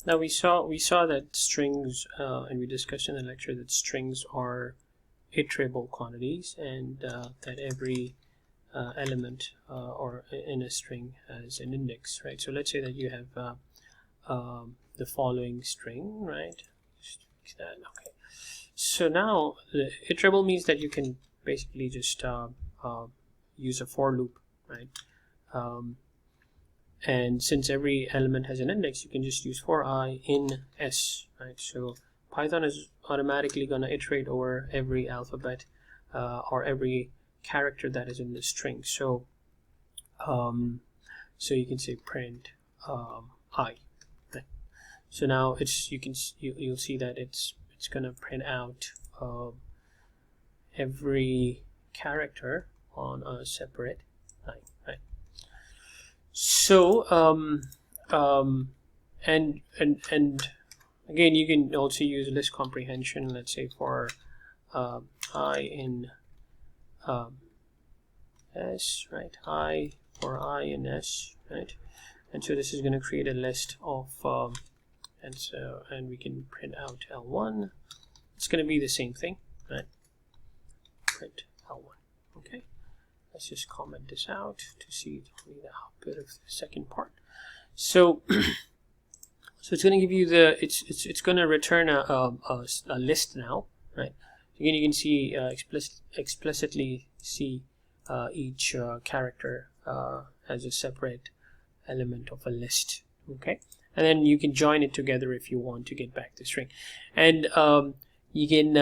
Now we saw that strings, and we discussed in the lecture that strings are iterable quantities, and that every element or in a string has an index, right? So let's say that you have the following string, right? Just fix that. Okay. So now the iterable means that you can basically just use a for loop, right? And since every element has an index, you can just use for I in s, right? So Python is automatically going to iterate over every alphabet or every character that is in the string. So so you can say print I. Right? So now you'll see that it's going to print out every character on a separate line, right? So and again, you can also use list comprehension. Let's say for I in s, right? I for I in s, right? And so this is going to create a list of and we can print out L1. It's going to be the same thing, right? Print L1. Okay. Let's just comment this out to see the output of the second part. So, so it's going to give you it's going to return a list now, right? Again, you can see explicitly see each character as a separate element of a list. Okay, and then you can join it together if you want to get back the string, and you can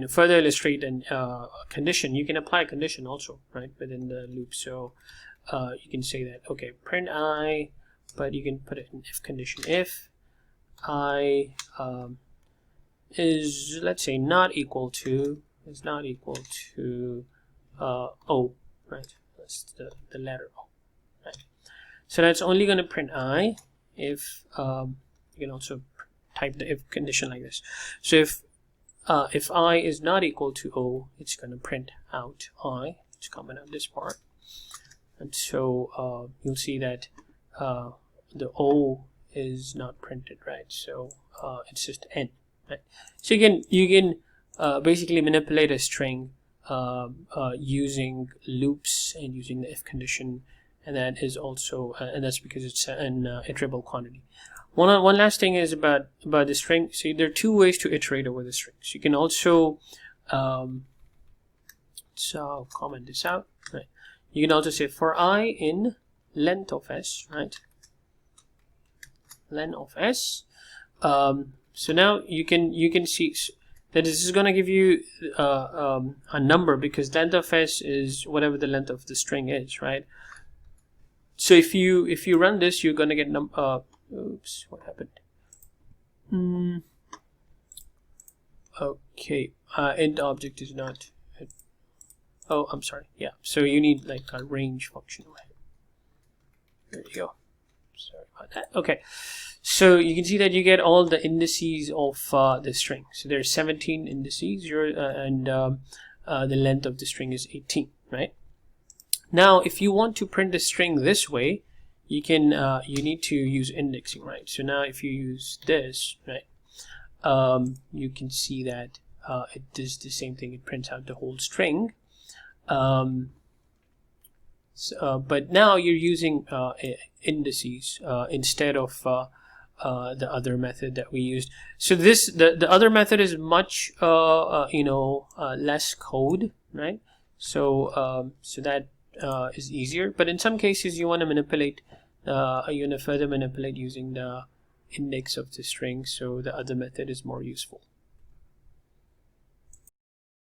further illustrate a condition. You can apply a condition also, right, within the loop. So you can say that, okay, print I, but you can put it in if condition. If I is, let's say, not equal to O, right? That's the letter O, right? So that's only going to print I if you can also type the if condition like this. So if I is not equal to O, it's going to print out I. Let's comment out this part. And so you'll see that the O is not printed, right? So it's just N, right? So you can basically manipulate a string using loops and using the if condition, and that is also and that's because it's an iterable quantity. One last thing is about the string. See, there are two ways to iterate over the strings. You can also so comment this out, right? You can also say for I in length of s, right? Length of s. So now you can see that this is going to give you a number, because length of s is whatever the length of the string is, right? So if you run this, you're going to get oops, what happened? Okay, int object is not. Oh, I'm sorry. Yeah, so you need like a range function. There you go. Sorry about that. Okay, so you can see that you get all the indices of the string. So there's 17 indices, and the length of the string is 18, right? Now, if you want to print the string this way, you can you need to use indexing, right? So now if you use this, right, you can see that it does the same thing. It prints out the whole string, but now you're using indices instead of the other method that we used. So the other method is much less code, right? So so that is easier, but in some cases you want to manipulate, you want to further manipulate using the index of the string, so the other method is more useful.